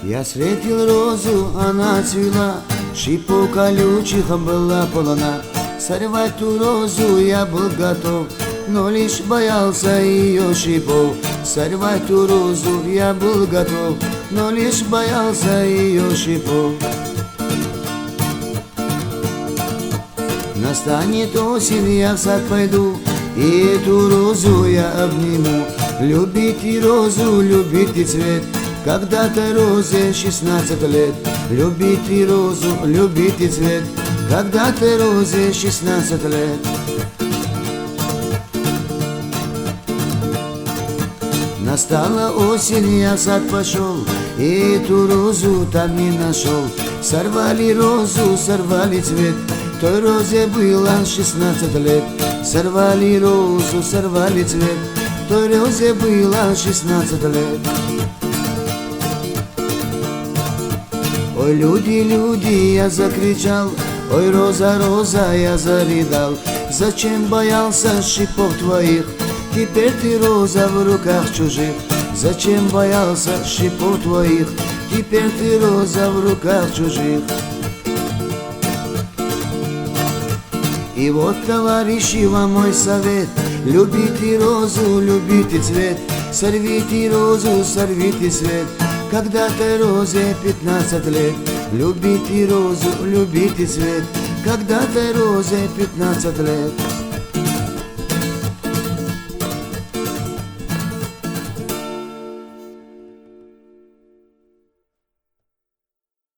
Я встретил розу, она цвела, шипов колючих была полна. Сорвать ту розу я был готов, но лишь боялся ее шипов. Сорвать ту розу я был готов, но лишь боялся ее шипов. Настанет осень, я в сад пойду, и эту розу я обниму. Любите розу, любите цвет, когда-то розе 16 лет. Любите розу, любите цвет, когда-то розе 16 лет. Настала осень, я в сад пошел, и эту розу там не нашел. Сорвали розу, сорвали цвет, той розе было 16 лет. Сорвали розу, сорвали цвет, той розе было 16 лет. Ой, люди, люди, я закричал, ой, роза, роза, я зарыдал. Зачем боялся шипов твоих, теперь ты роза в руках чужих. Зачем боялся шипов твоих, теперь ты роза в руках чужих. И вот, товарищи, вам мой совет: любите розу, любите цвет, сорвите розу, сорвите цвет, когда-то розе 15 лет. Любите розу, любите цвет, когда-то розе 15 лет.